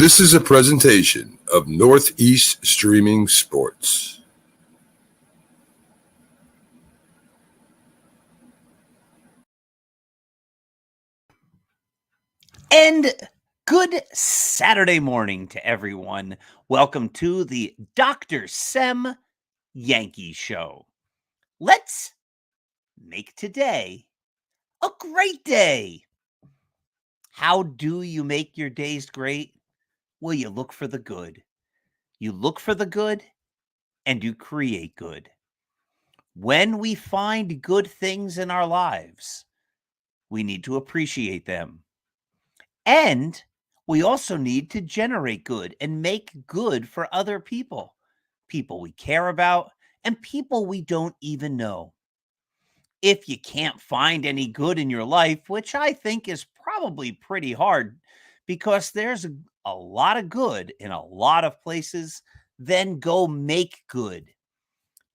This is a presentation of Northeast Streaming Sports. And good Saturday morning to everyone. Welcome to the Dr. Sem Yankees Show. Let's make today a great day. How do you make your days great? Well, you look for the good. You look for the good and you create good. When we find good things in our lives, we need to appreciate them. And we also need to generate good and make good for other people we care about, and people we don't even know. If you can't find any good in your life, which I think is probably pretty hard because there's a lot of good in a lot of places, then go make good.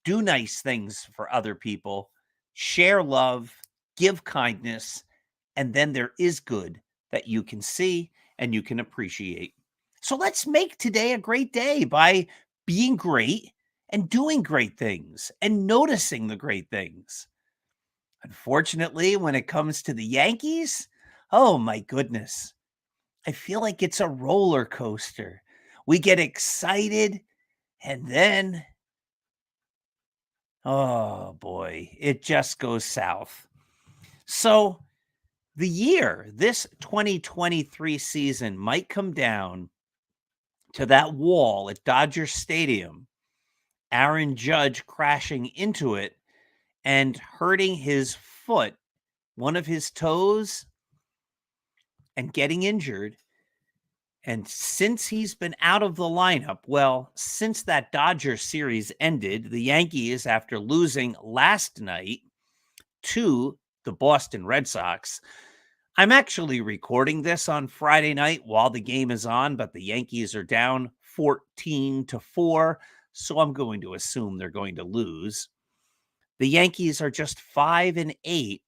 Do nice things for other people, share love, give kindness, and then there is good that you can see and you can appreciate. So let's make today a great day by being great and doing great things and noticing the great things. Unfortunately, when it comes to the Yankees, oh my goodness, I feel like it's a roller coaster. We get excited and then, oh boy, it just goes south. So this 2023 season might come down to that wall at Dodger Stadium, Aaron Judge crashing into it and hurting his foot, one of his toes, and getting injured. And since he's been out of the lineup, well, since that Dodger series ended, the Yankees, after losing last night to the Boston Red Sox, I'm actually recording this on Friday night while the game is on, but the Yankees are down 14-4, so I'm going to assume they're going to lose. The Yankees are just 5-8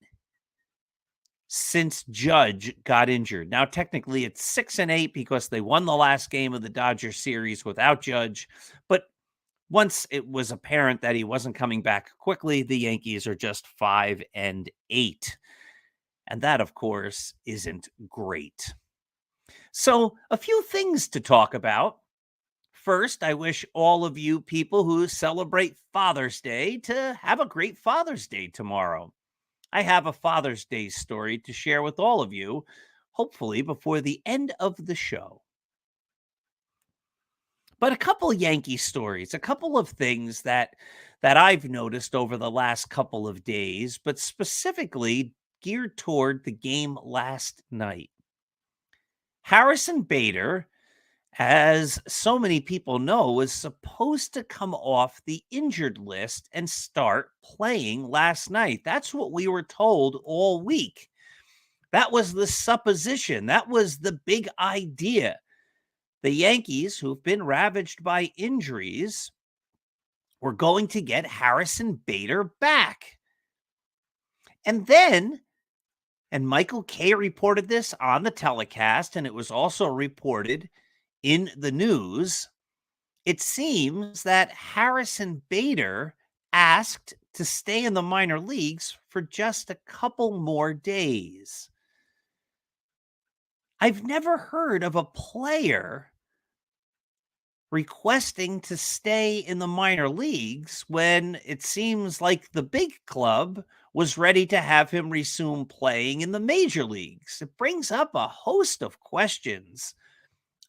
since Judge got injured. Now, technically, it's 6-8 because they won the last game of the Dodger series without Judge, but once it was apparent that he wasn't coming back quickly, the Yankees are just 5-8. And that, of course, isn't great. So, a few things to talk about. First, I wish all of you people who celebrate Father's Day to have a great Father's Day tomorrow. I have a Father's Day story to share with all of you, hopefully before the end of the show. But a couple of Yankee stories, a couple of things that I've noticed over the last couple of days, but specifically geared toward the game last night. Harrison Bader, as so many people know, was supposed to come off the injured list and start playing last night. That's what we were told all week. That was the supposition. That was the big idea. The Yankees, who've been ravaged by injuries, were going to get Harrison Bader back. And then, and Michael Kay reported this on the telecast, and it was also reported in the news, it seems that Harrison Bader asked to stay in the minor leagues for just a couple more days. I've never heard of a player requesting to stay in the minor leagues when it seems like the big club was ready to have him resume playing in the major leagues. It brings up a host of questions.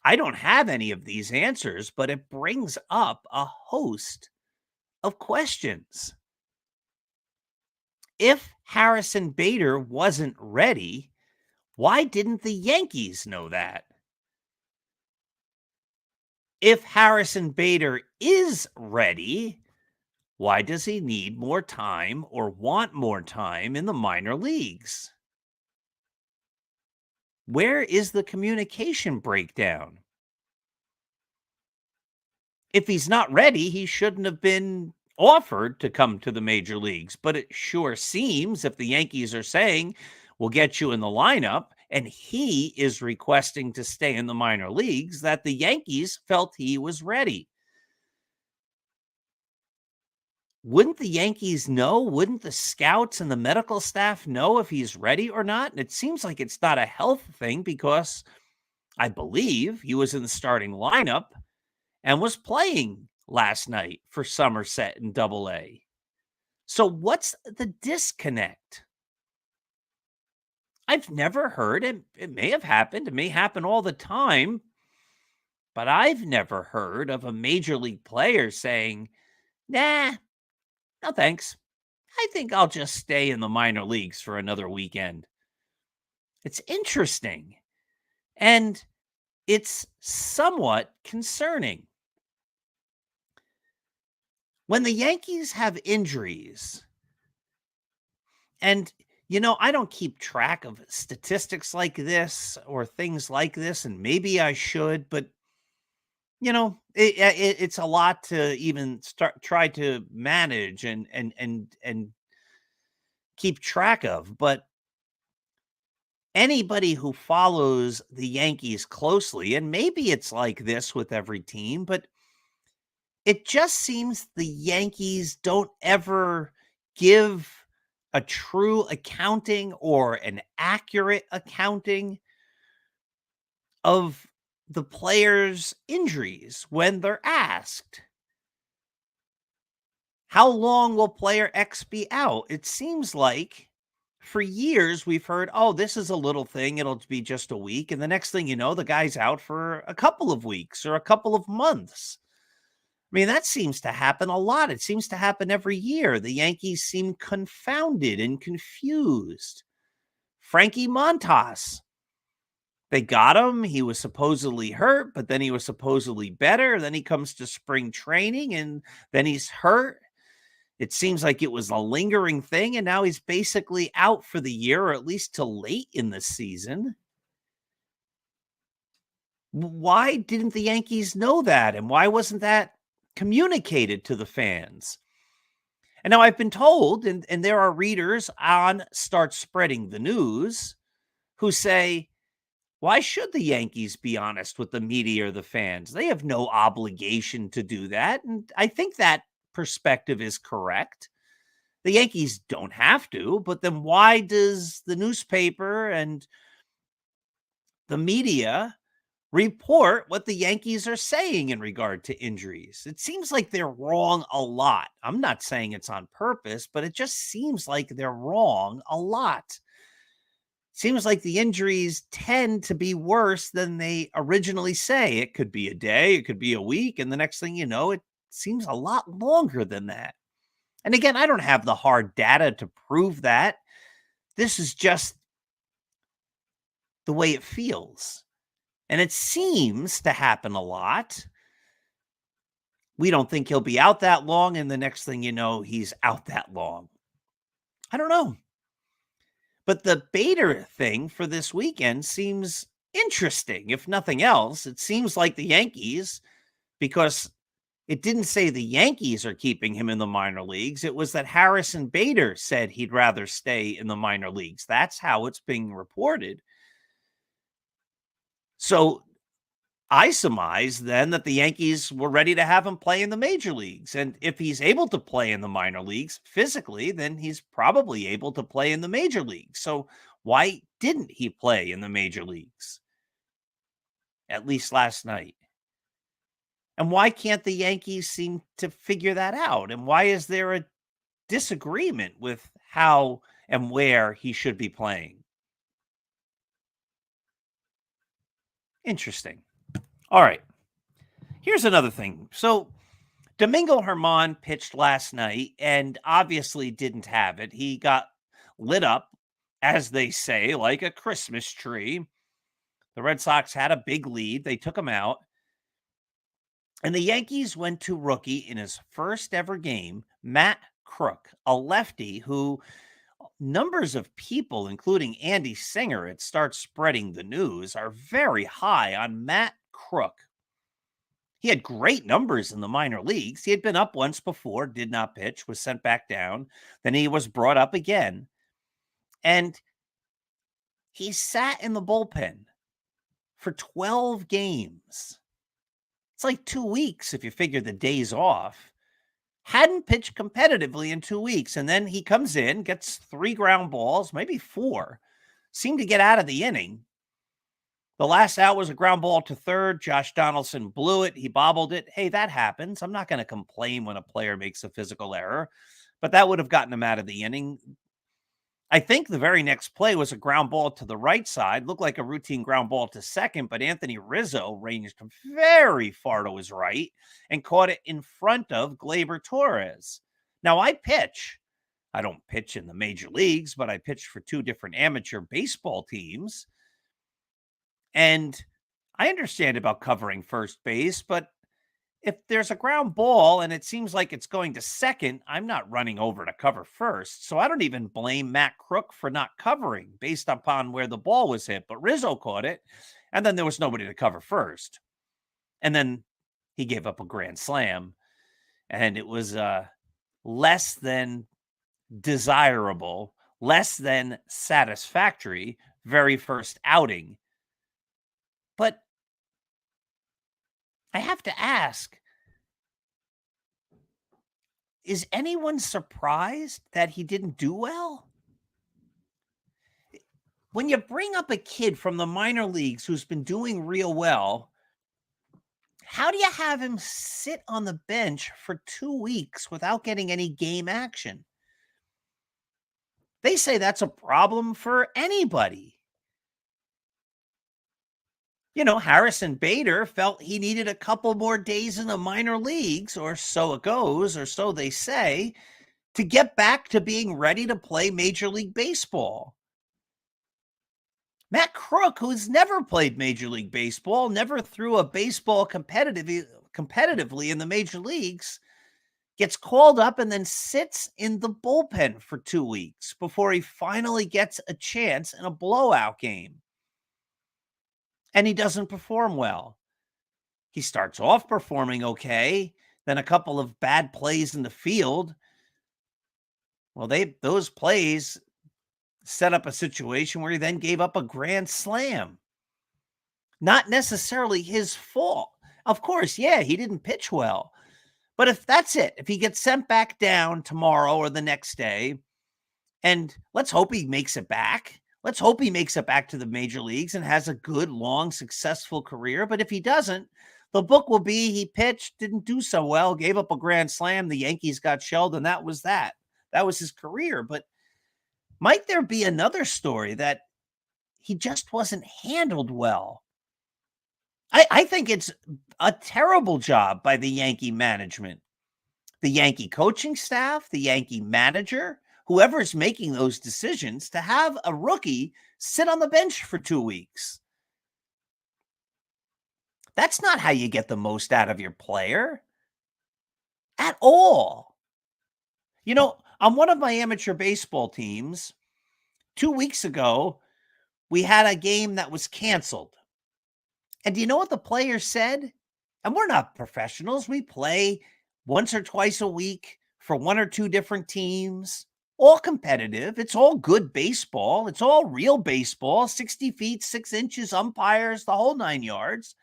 I don't have any of these answers, but it brings up a host of questions. If Harrison Bader wasn't ready, why didn't the Yankees know that? If Harrison Bader is ready, why does he need more time or want more time in the minor leagues? Where is the communication breakdown? If he's not ready, he shouldn't have been offered to come to the major leagues. But it sure seems if the Yankees are saying, we'll get you in the lineup and he is requesting to stay in the minor leagues, that the Yankees felt he was ready. Wouldn't the Yankees know? Wouldn't the scouts and the medical staff know if he's ready or not? And it seems like it's not a health thing, because I believe he was in the starting lineup and was playing last night for Somerset in Double-A. So what's the disconnect? I've never heard it. It may have happened. It may happen all the time, but I've never heard of a major league player saying, nah, no thanks. I think I'll just stay in the minor leagues for another weekend. It's interesting, and it's somewhat concerning. When the Yankees have injuries, and I don't keep track of statistics like this or things like this, and maybe I should, but it's a lot to even try to manage and keep track of. But anybody who follows the Yankees closely, and maybe it's like this with every team, but it just seems the Yankees don't ever give a true accounting or an accurate accounting of the players' injuries when they're asked. How long will player X be out? It seems like for years we've heard, oh, this is a little thing, it'll be just a week. And the next thing you know, the guy's out for a couple of weeks or a couple of months. I mean, that seems to happen a lot. It seems to happen every year. The Yankees seem confounded and confused. Frankie Montas, they got him. He was supposedly hurt, but then he was supposedly better. Then he comes to spring training, and then he's hurt. It seems like it was a lingering thing, and now he's basically out for the year, or at least till late in the season. Why didn't the Yankees know that? And why wasn't that communicated to the fans? And now I've been told, and there are readers on Start Spreading the News who say, why should the Yankees be honest with the media or the fans? They have no obligation to do that. And I think that perspective is correct. The Yankees don't have to, but then why does the newspaper and the media report what the Yankees are saying in regard to injuries? It seems like they're wrong a lot. I'm not saying it's on purpose, but it just seems like they're wrong a lot. Seems like the injuries tend to be worse than they originally say. It could be a day, it could be a week, and the next thing you know, it seems a lot longer than that. And again, I don't have the hard data to prove that. This is just the way it feels. And it seems to happen a lot. We don't think he'll be out that long, and the next thing you know, he's out that long. I don't know. But the Bader thing for this weekend seems interesting. If nothing else, it seems like the Yankees, because it didn't say the Yankees are keeping him in the minor leagues. It was that Harrison Bader said he'd rather stay in the minor leagues. That's how it's being reported. So I surmise then that the Yankees were ready to have him play in the major leagues. And if he's able to play in the minor leagues physically, then he's probably able to play in the major leagues. So why didn't he play in the major leagues? At least last night. And why can't the Yankees seem to figure that out? And why is there a disagreement with how and where he should be playing? Interesting. All right. Here's another thing. So Domingo Germán pitched last night and obviously didn't have it. He got lit up, as they say, like a Christmas tree. The Red Sox had a big lead. They took him out. And the Yankees went to rookie in his first ever game, Matt Crook, a lefty who numbers of people, including Andy Singer at Start Spreading the News, are very high on Matt Crook. He had great numbers in the minor leagues. He had been up once before, did not pitch, was sent back down. Then he was brought up again. And He sat in the bullpen for 12 games. It's like 2 weeks if you figure the days off. Hadn't pitched competitively in 2 weeks, and then he comes in, gets 3 ground balls, maybe 4, seemed to get out of the inning. The last out was a ground ball to third. Josh Donaldson blew it. He bobbled it. Hey, that happens. I'm not going to complain when a player makes a physical error, but that would have gotten him out of the inning. I think the very next play was a ground ball to the right side, looked like a routine ground ball to second, but Anthony Rizzo ranged very far to his right and caught it in front of Gleyber Torres. Now, I pitch. I don't pitch in the major leagues, but I pitched for 2 different amateur baseball teams. And I understand about covering first base, but if there's a ground ball and it seems like it's going to second, I'm not running over to cover first. So I don't even blame Matt Crook for not covering based upon where the ball was hit. But Rizzo caught it, and then there was nobody to cover first. And then he gave up a grand slam, and it was less than desirable, less than satisfactory very first outing. But I have to ask, is anyone surprised that he didn't do well? When you bring up a kid from the minor leagues who's been doing real well, how do you have him sit on the bench for 2 weeks without getting any game action? They say that's a problem for anybody. You know, Harrison Bader felt he needed a couple more days in the minor leagues, or so it goes, or so they say, to get back to being ready to play Major League Baseball. Matt Crook, who's never played Major League Baseball, never threw a baseball competitively in the major leagues, gets called up and then sits in the bullpen for 2 weeks before he finally gets a chance in a blowout game. And he doesn't perform well. He starts off performing okay, then a couple of bad plays in the field. Well, those plays set up a situation where he then gave up a grand slam. Not necessarily his fault. Of course, yeah, he didn't pitch well. But if that's it, if he gets sent back down tomorrow or the next day, and let's hope he makes it back. Let's hope he makes it back to the major leagues and has a good, long, successful career. But if he doesn't, the book will be he pitched, didn't do so well, gave up a grand slam, the Yankees got shelled, and that was that. That was his career. But might there be another story that he just wasn't handled well? I think it's a terrible job by the Yankee management, the Yankee coaching staff, the Yankee manager, whoever's making those decisions, to have a rookie sit on the bench for 2 weeks. That's not how you get the most out of your player at all. You know, on one of my amateur baseball teams, 2 weeks ago, we had a game that was canceled. And do you know what the players said? And we're not professionals. We play once or twice a week for 1 or 2 different teams, all competitive. It's all good baseball. It's all real baseball, 60 feet, 6 inches, umpires, the whole 9 yards.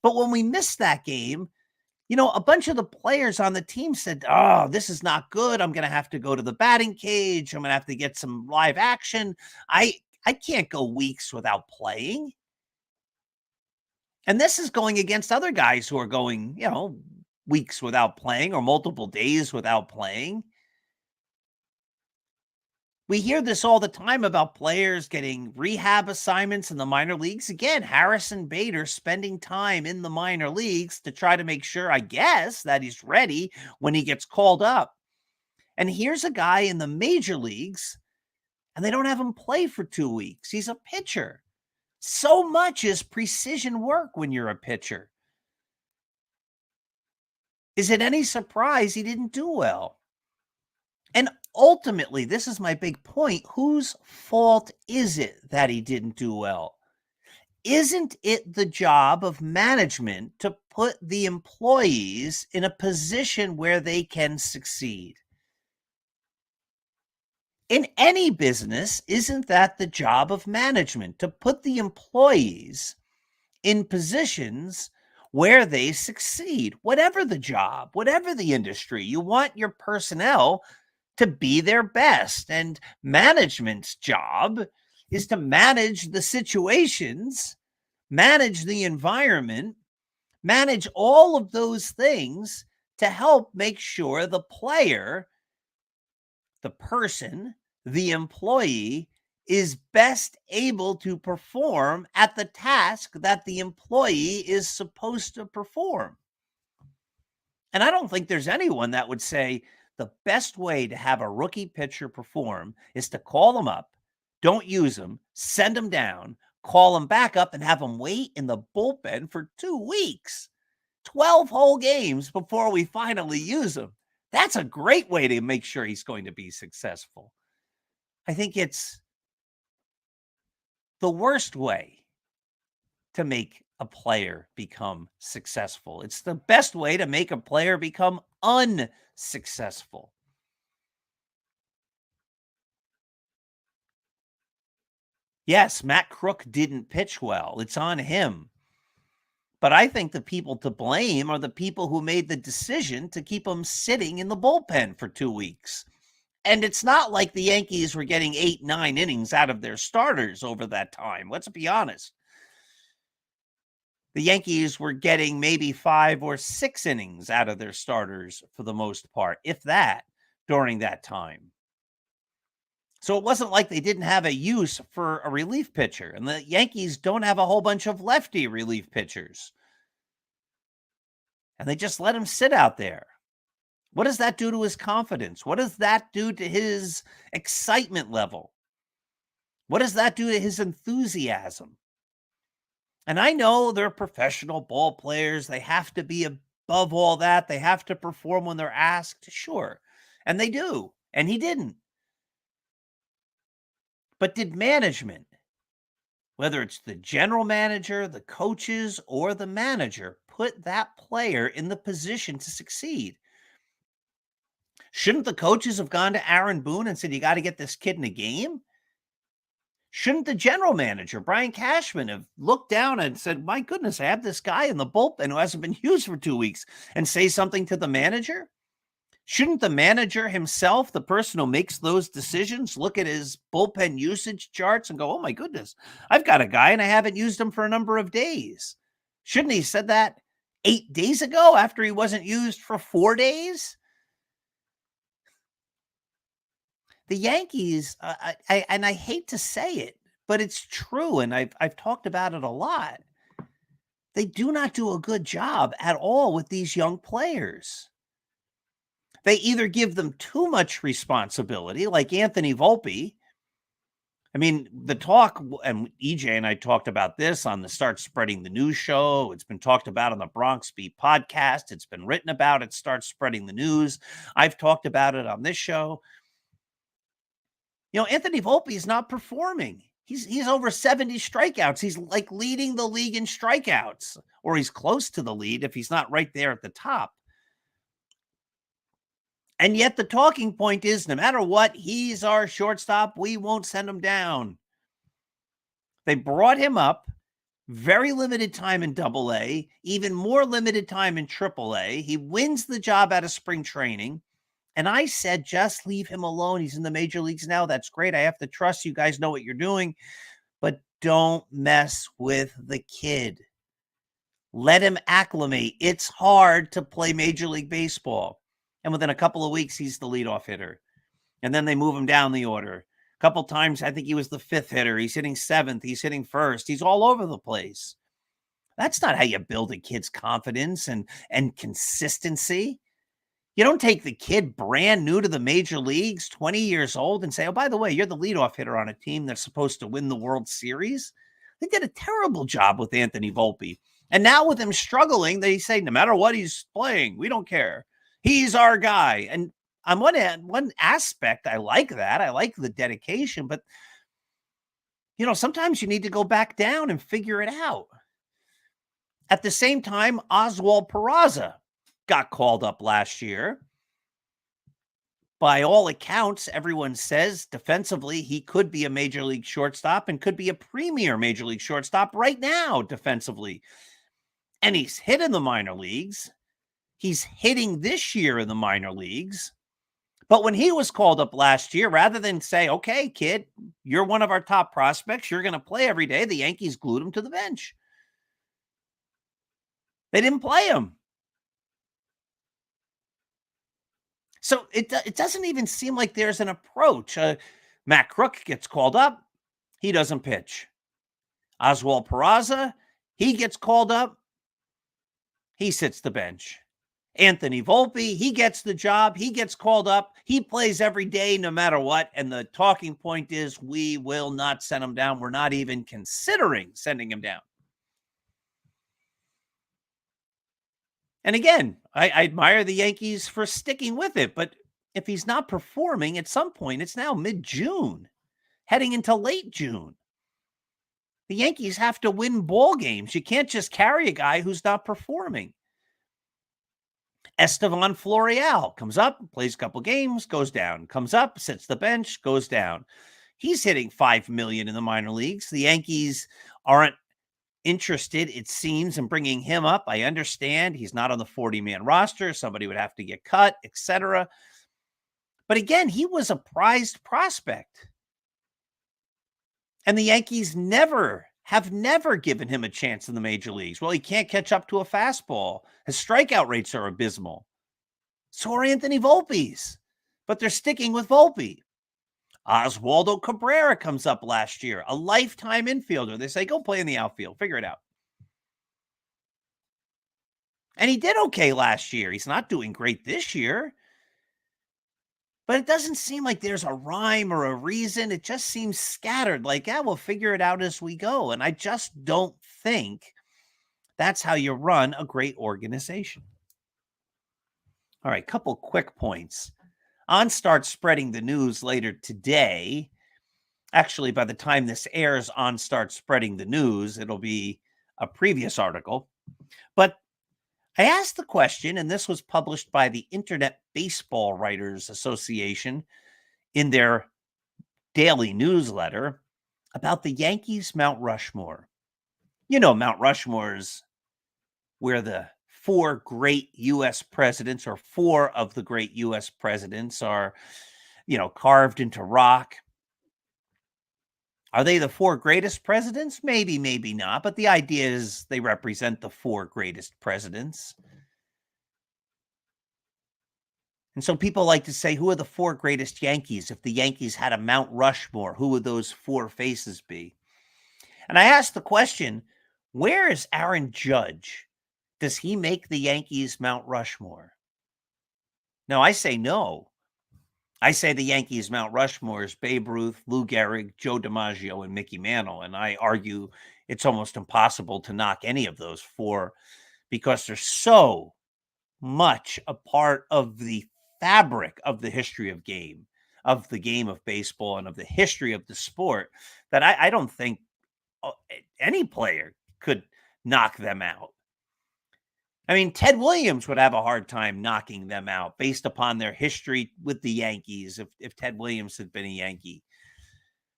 But when we missed that game, you know, a bunch of the players on the team said, oh, this is not good. I'm going to have to go to the batting cage. I'm going to have to get some live action. I can't go weeks without playing. And this is going against other guys who are going, you know, weeks without playing or multiple days without playing. We hear this all the time about players getting rehab assignments in the minor leagues. Again, Harrison Bader spending time in the minor leagues to try to make sure, I guess, that he's ready when he gets called up. And here's a guy in the major leagues, and they don't have him play for 2 weeks. He's a pitcher. So much is precision work when you're a pitcher. Is it any surprise he didn't do well? And ultimately, this is my big point. Whose fault is it that he didn't do well? Isn't it the job of management to put the employees in a position where they can succeed? In any business, isn't that the job of management, to put the employees in positions where they succeed? Whatever the job, whatever the industry, you want your personnel to be their best. And management's job is to manage the situations, manage the environment, manage all of those things to help make sure the player, the person, the employee is best able to perform at the task that the employee is supposed to perform. And I don't think there's anyone that would say the best way to have a rookie pitcher perform is to call them up, don't use them, send them down, call them back up, and have them wait in the bullpen for 2 weeks, 12 whole games before we finally use him. That's a great way to make sure he's going to be successful. I think it's the worst way to make a player become successful. It's the best way to make a player become unsuccessful. Yes, Matt Crook didn't pitch well. It's on him. But I think the people to blame are the people who made the decision to keep him sitting in the bullpen for 2 weeks. And it's not like the Yankees were getting 8, 9 innings out of their starters over that time. Let's be honest. The Yankees were getting maybe 5 or 6 innings out of their starters for the most part, if that, during that time. So it wasn't like they didn't have a use for a relief pitcher. And the Yankees don't have a whole bunch of lefty relief pitchers. And they just let him sit out there. What does that do to his confidence? What does that do to his excitement level? What does that do to his enthusiasm? And I know they're professional ball players. They have to be above all that. They have to perform when they're asked. Sure. And they do. And he didn't. But did management, whether it's the general manager, the coaches, or the manager, put that player in the position to succeed? Shouldn't the coaches have gone to Aaron Boone and said, you got to get this kid in a game? Shouldn't the general manager, Brian Cashman, have looked down and said, my goodness, I have this guy in the bullpen who hasn't been used for 2 weeks, and say something to the manager? Shouldn't the manager himself, the person who makes those decisions, look at his bullpen usage charts and go, oh my goodness, I've got a guy and I haven't used him for a number of days? Shouldn't he have said that 8 days ago after he wasn't used for 4 days? The Yankees, I hate to say it, but it's true, and I've talked about it a lot. They do not do a good job at all with these young players. They either give them too much responsibility, like Anthony Volpe. I mean, the talk, and EJ and I talked about this on the Start Spreading the News show. It's been talked about on the Bronx Beat podcast. It's been written about at Start Spreading the News. I've talked about it on this show. Anthony Volpe is not performing. He's over 70 strikeouts. He's like leading the league in strikeouts, or he's close to the lead if he's not right there at the top. And yet the talking point is, no matter what, he's our shortstop. We won't send him down. They brought him up, very limited time in AA, even more limited time in AAA. He wins the job out of spring training. And I said, just leave him alone. He's in the major leagues now. That's great. I have to trust you guys know what you're doing. But don't mess with the kid. Let him acclimate. It's hard to play Major League Baseball. And within a couple of weeks, he's the leadoff hitter. And then they move him down the order. A couple times, I think he was the 5th hitter. He's hitting 7th. He's hitting 1st. He's all over the place. That's not how you build a kid's confidence and consistency. You don't take the kid brand new to the major leagues, 20 years old, and say, oh, by the way, you're the leadoff hitter on a team that's supposed to win the World Series. They did a terrible job with Anthony Volpe. And now with him struggling, they say, no matter what he's playing, we don't care. He's our guy. And on one aspect, I like that. I like the dedication. But, sometimes you need to go back down and figure it out. At the same time, Oswald Peraza got called up last year. by all accounts, everyone says defensively, he could be a major league shortstop and could be a premier major league shortstop right now defensively. And he's hit in the minor leagues. He's hitting this year in the minor leagues. But when he was called up last year, rather than say, okay, kid, you're one of our top prospects, you're going to play every day, the Yankees glued him to the bench. They didn't play him. So it doesn't even seem like there's an approach. Matt Crook gets called up. He doesn't pitch. Oswald Peraza, he gets called up. He sits the bench. Anthony Volpe, he gets the job. He gets called up. He plays every day no matter what. And the talking point is we will not send him down. We're not even considering sending him down. And again, I admire the Yankees for sticking with it. But if he's not performing at some point, it's now mid-June, heading into late June. The Yankees have to win ball games. You can't just carry a guy who's not performing. Estevan Florial comes up, plays a couple games, goes down, comes up, sits the bench, goes down. He's hitting $5 million in the minor leagues. The Yankees aren't interested, it seems, in bringing him up. I understand he's not on the 40-man roster. Somebody would have to get cut, etc. But again, he was a prized prospect. And the Yankees have never given him a chance in the major leagues. Well, he can't catch up to a fastball. His strikeout rates are abysmal. So are Anthony Volpe's. But they're sticking with Volpe. Oswaldo Cabrera comes up last year, a lifetime infielder. They say, go play in the outfield. Figure it out. And he did okay last year. He's not doing great this year. But it doesn't seem like there's a rhyme or a reason. It just seems scattered, like, we'll figure it out as we go. And I just don't think that's how you run a great organization. All right, couple quick points. On starts spreading the news later today. Actually, by the time this airs, On starts spreading the news, it'll be a previous article. But I asked the question, and this was published by the Internet Baseball Writers Association in their daily newsletter, about the Yankees Mount Rushmore. You know, Mount Rushmore's where the four great U.S. presidents, or four of the great U.S. presidents, are, carved into rock. Are they the four greatest presidents? Maybe, maybe not. But the idea is they represent the four greatest presidents. And so people like to say, who are the four greatest Yankees? If the Yankees had a Mount Rushmore, who would those four faces be? And I asked the question, where is Aaron Judge? Does he make the Yankees Mount Rushmore? No, I say no. I say the Yankees Mount Rushmore is Babe Ruth, Lou Gehrig, Joe DiMaggio, and Mickey Mantle. And I argue it's almost impossible to knock any of those four because they're so much a part of the fabric of the history of the game of baseball and of the history of the sport that I don't think any player could knock them out. I mean, Ted Williams would have a hard time knocking them out based upon their history with the Yankees if Ted Williams had been a Yankee,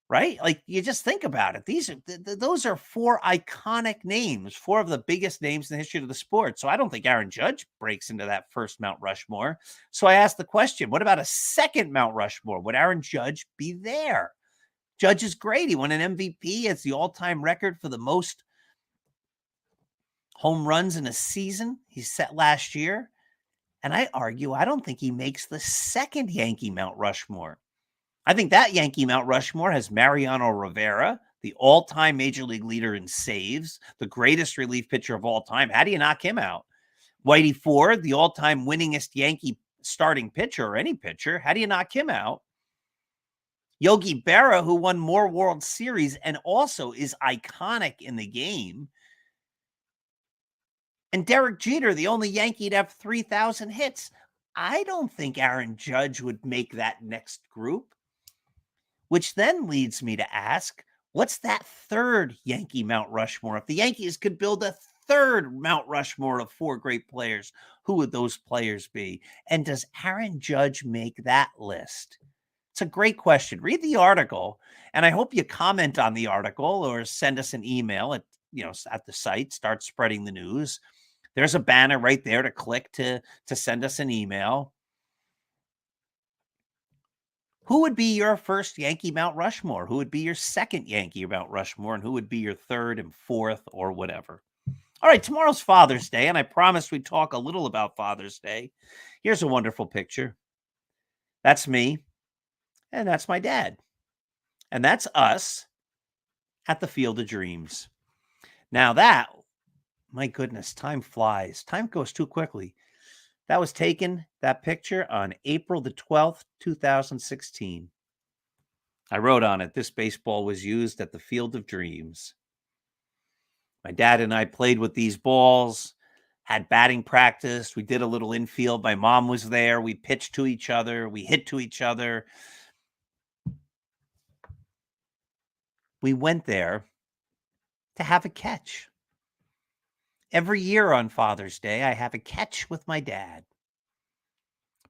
right? Like, you just think about it. Those are four iconic names, four of the biggest names in the history of the sport. So I don't think Aaron Judge breaks into that first Mount Rushmore. So I asked the question, what about a second Mount Rushmore? Would Aaron Judge be there? Judge is great. He won an MVP. It's the all-time record for the most home runs in a season. He set last year. And I argue, I don't think he makes the second Yankee Mount Rushmore. I think that Yankee Mount Rushmore has Mariano Rivera, the all-time major league leader in saves, the greatest relief pitcher of all time. How do you knock him out? Whitey Ford, the all-time winningest Yankee starting pitcher or any pitcher. How do you knock him out? Yogi Berra, who won more World Series and also is iconic in the game. And Derek Jeter, the only Yankee to have 3,000 hits. I don't think Aaron Judge would make that next group, which then leads me to ask, what's that third Yankee Mount Rushmore? If the Yankees could build a third Mount Rushmore of 4 great players, who would those players be? And does Aaron Judge make that list? It's a great question. Read the article, and I hope you comment on the article or send us an email at the site. Start spreading the news. There's a banner right there to click to send us an email. Who would be your first Yankee Mount Rushmore? Who would be your second Yankee Mount Rushmore? And who would be your third and fourth or whatever? All right, tomorrow's Father's Day, and I promised we'd talk a little about Father's Day. Here's a wonderful picture. That's me, and that's my dad. And that's us at the Field of Dreams. Now my goodness, time flies. Time goes too quickly. That was taken, that picture, on April the 12th, 2016. I wrote on it, this baseball was used at the Field of Dreams. My dad and I played with these balls, had batting practice. We did a little infield. My mom was there. We pitched to each other. We hit to each other. We went there to have a catch. Every year on Father's Day, I have a catch with my dad.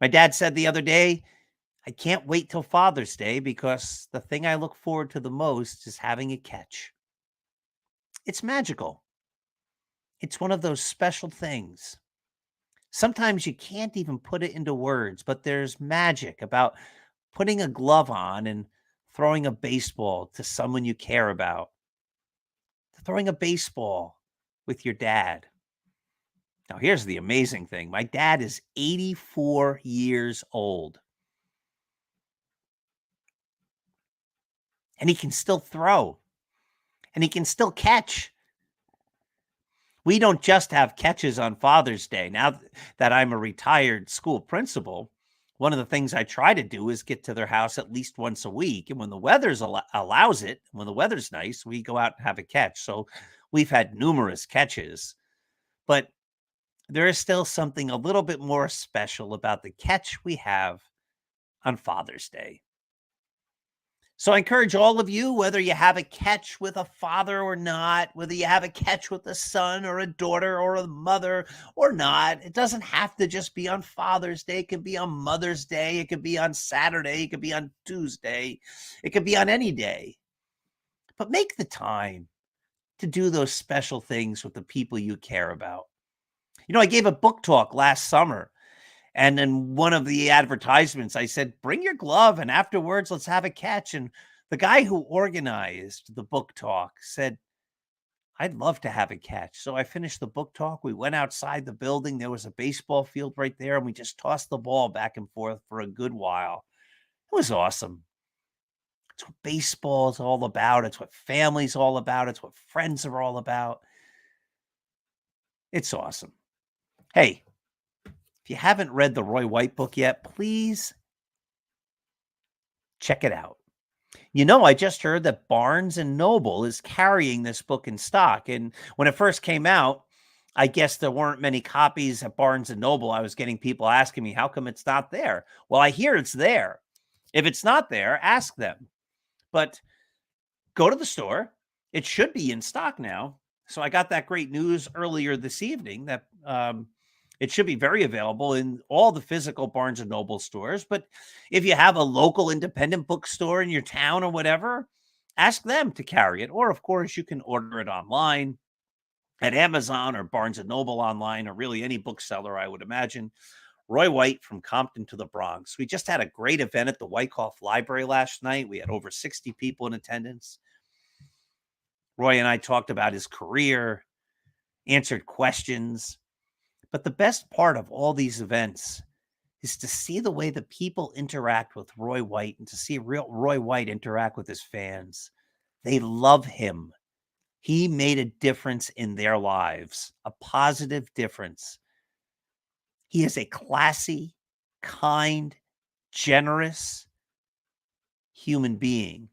My dad said the other day, I can't wait till Father's Day because the thing I look forward to the most is having a catch. It's magical. It's one of those special things. Sometimes you can't even put it into words, but there's magic about putting a glove on and throwing a baseball to someone you care about. Throwing a baseball with your dad. Now, here's the amazing thing. My dad is 84 years old. And he can still throw. And he can still catch. We don't just have catches on Father's Day. Now that I'm a retired school principal, one of the things I try to do is get to their house at least once a week. And when the weather's allows it, when the weather's nice, we go out and have a catch. So we've had numerous catches. But there is still something a little bit more special about the catch we have on Father's Day. So I encourage all of you, whether you have a catch with a father or not, whether you have a catch with a son or a daughter or a mother or not, it doesn't have to just be on Father's Day. It can be on Mother's Day. It could be on Saturday. It could be on Tuesday. It could be on any day. But make the time to do those special things with the people you care about. I gave a book talk last summer. And in one of the advertisements, I said, bring your glove and afterwards, let's have a catch. And the guy who organized the book talk said, I'd love to have a catch. So I finished the book talk. We went outside the building. There was a baseball field right there. And we just tossed the ball back and forth for a good while. It was awesome. It's what baseball is all about. It's what family's all about. It's what friends are all about. It's awesome. Hey, if you haven't read the Roy White book yet, please check it out. I just heard that Barnes and Noble is carrying this book in stock. And when it first came out, I guess there weren't many copies at Barnes and Noble. I was getting people asking me, how come it's not there? Well, I hear it's there. If it's not there, ask them. But go to the store. It should be in stock now. So I got that great news earlier this evening that it should be very available in all the physical Barnes & Noble stores. But if you have a local independent bookstore in your town or whatever, ask them to carry it. Or, of course, you can order it online at Amazon or Barnes & Noble online, or really any bookseller, I would imagine. Roy White, From Compton to the Bronx. We just had a great event at the Wyckoff Library last night. We had over 60 people in attendance. Roy and I talked about his career, answered questions. But the best part of all these events is to see the way the people interact with Roy White and to see Roy White interact with his fans. They love him. He made a difference in their lives, a positive difference. He is a classy, kind, generous human being.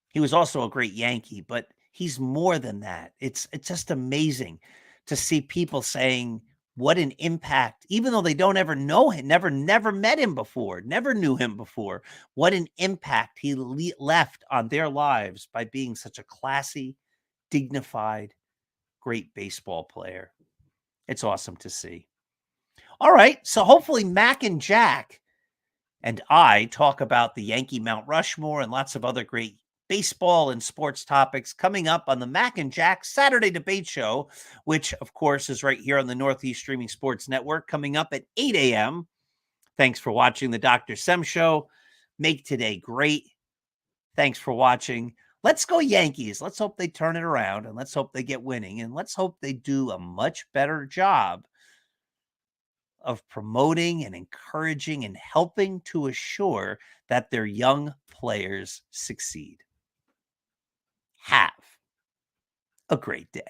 He was also a great Yankee, but he's more than that. It's just amazing to see people saying, what an impact, even though they don't ever know him, never met him before, never knew him before, what an impact he left on their lives by being such a classy, dignified, great baseball player. It's awesome to see. All right, so hopefully Mac and Jack and I talk about the Yankee Mount Rushmore and lots of other great baseball and sports topics coming up on the Mac and Jack Saturday Debate Show, which, of course, is right here on the Northeast Streaming Sports Network, coming up at 8 a.m. Thanks for watching the Dr. Sem Show. Make today great. Thanks for watching. Let's go Yankees. Let's hope they turn it around, and let's hope they get winning, and let's hope they do a much better job of promoting and encouraging and helping to assure that their young players succeed. Have a great day.